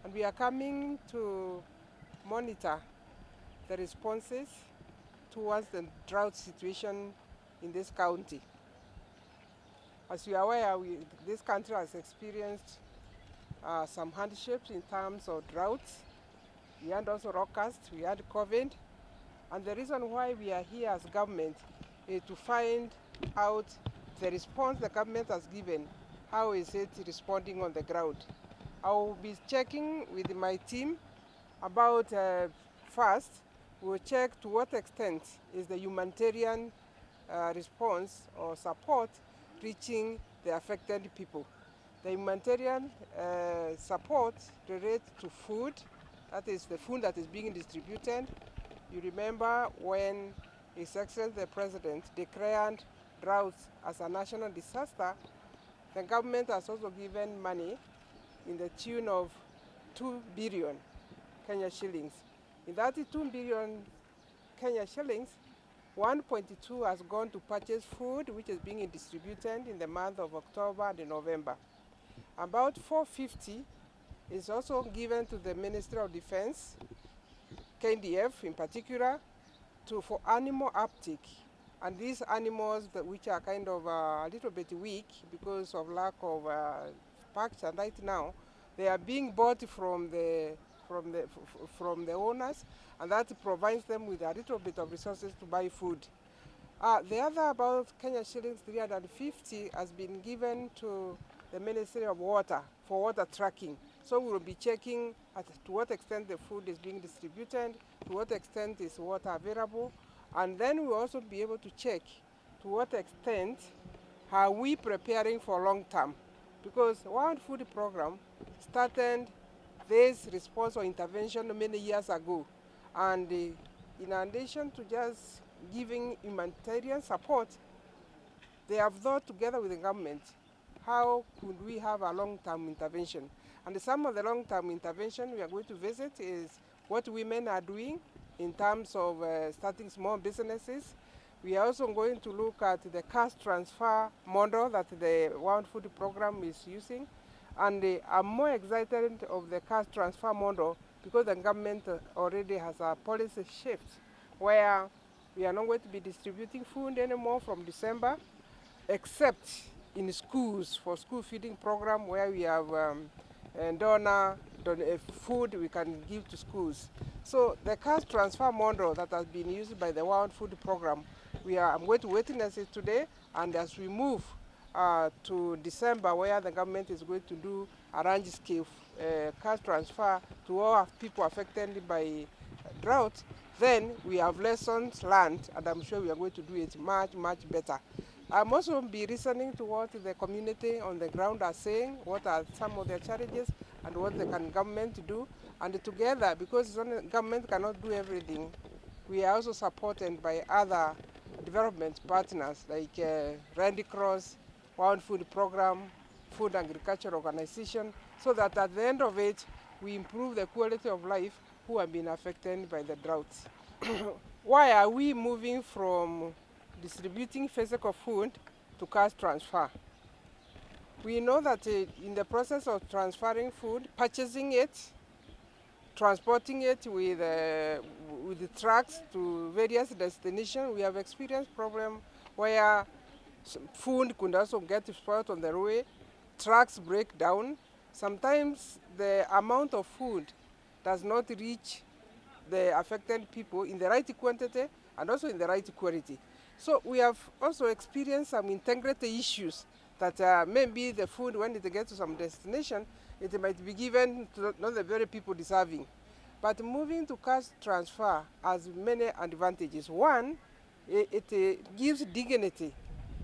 and we are coming to monitor the responses towards the drought situation in this county. As you are aware, this country has experienced some hardships in terms of droughts. We had also locust, we had COVID, and the reason why we are here as government is to find out the response the government has given. How is it responding on the ground? I will be checking with my team about first, we'll check to what extent is the humanitarian response or support reaching the affected people. The humanitarian support relates to food, that is the food that is being distributed. You remember when His Excellency the President declared drought as a national disaster, the government has also given money in the tune of 2 billion Kenya shillings. In that 2 billion Kenya shillings, 1.2 has gone to purchase food, which is being distributed in the month of October and November. About 450 is also given to the Ministry of Defense, KDF in particular, for animal uptake. And these animals which are kind of a little bit weak because of lack of packs, and right now they are being bought from the owners, and that provides them with a little bit of resources to buy food. The other about Kenya shillings 350 has been given to the Ministry of Water for water tracking. So we will be checking to what extent the food is being distributed, to what extent is water available, and then we'll also be able to check to what extent are we preparing for long term. Because World Food Program started this response or intervention many years ago. And in addition to just giving humanitarian support, they have thought together with the government, how could we have a long-term intervention? And some of the long-term intervention we are going to visit is what women are doing in terms of starting small businesses. We are also going to look at the cash transfer model that the World Food Program is using. And I'm more excited of the cash transfer model because the government already has a policy shift where we are not going to be distributing food anymore from December, except in schools for school feeding program where we have food we can give to schools. So the cash transfer model that has been used by the World Food Program, I'm going to witness it today, and as we move to December, where the government is going to do a large scale cash transfer to all people affected by drought, then we have lessons learned, and I'm sure we are going to do it much, much better. I'm also be listening to what the community on the ground are saying, what are some of their challenges, and what the government do. And together, because government cannot do everything, we are also supported by other development partners like Red Cross, World Food Program, Food Agriculture Organization, so that at the end of it, we improve the quality of life who have been affected by the droughts. Why are we moving from distributing physical food to cash transfer? We know that in the process of transferring food, purchasing it, transporting it with the trucks to various destinations, we have experienced problems where food could also get spoiled on the way, trucks break down. Sometimes the amount of food does not reach the affected people in the right quantity and also in the right quality. So we have also experienced some integrity issues that maybe the food, when it gets to some destination, it might be given to not the very people deserving. But moving to cash transfer has many advantages. One, it gives dignity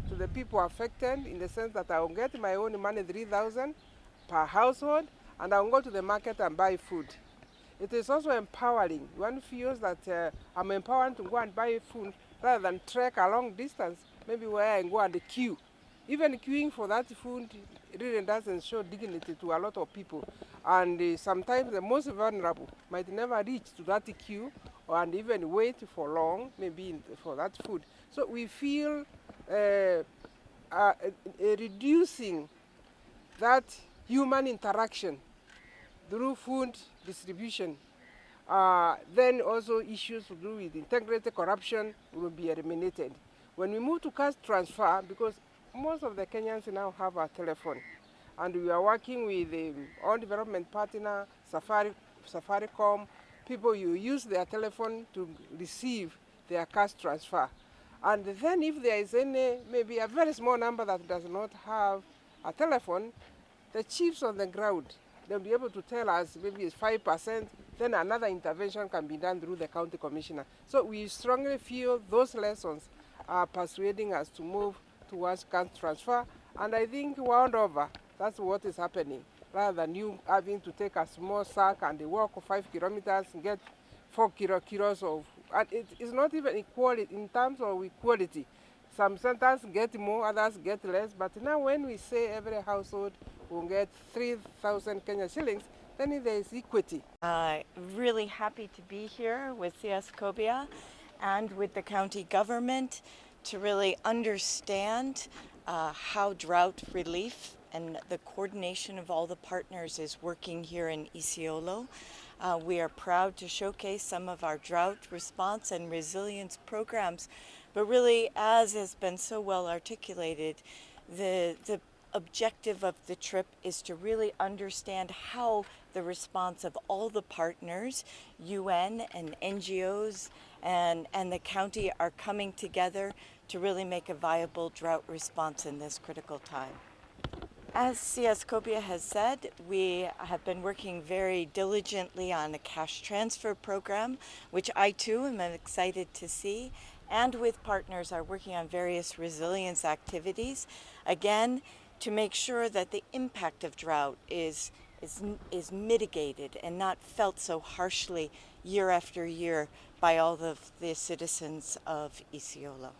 to the people affected in the sense that I will get my own money, 3,000 per household, and I will go to the market and buy food. It is also empowering. One feels that I'm empowered to go and buy food rather than trek a long distance, maybe where I go and queue. Even queuing for that food really doesn't show dignity to a lot of people. And sometimes the most vulnerable might never reach to that queue and even wait for long, maybe for that food. So we feel reducing that human interaction through food distribution. Then also issues to do with integrated corruption will be eliminated. When we move to cash transfer, because most of the Kenyans now have a telephone, and we are working with our development partner, Safaricom, people you use their telephone to receive their cash transfer. And then if there is any, maybe a very small number that does not have a telephone, the chiefs on the ground, they'll be able to tell us maybe it's 5%, then another intervention can be done through the county commissioner. So we strongly feel those lessons are persuading us to move towards cash transfer. And I think wound over, that's what is happening. Rather than you having to take a small sack and walk 5 kilometers and get 4 kilos of, and it's not even equality in terms of equality. Some centers get more, others get less, but now when we say every household will get 3,000 Kenya shillings, then there is equity. Really happy to be here with CS Kobia and with the county government to really understand how drought relief and the coordination of all the partners is working here in Isiolo. We are proud to showcase some of our drought response and resilience programs, but really, as has been so well articulated, the objective of the trip is to really understand how the response of all the partners, UN and NGOs and the county, are coming together to really make a viable drought response in this critical time. As CS Kobia has said, we have been working very diligently on a cash transfer program, which I too am excited to see, and with partners are working on various resilience activities, again, to make sure that the impact of drought is mitigated and not felt so harshly year after year by all of the citizens of Isiolo.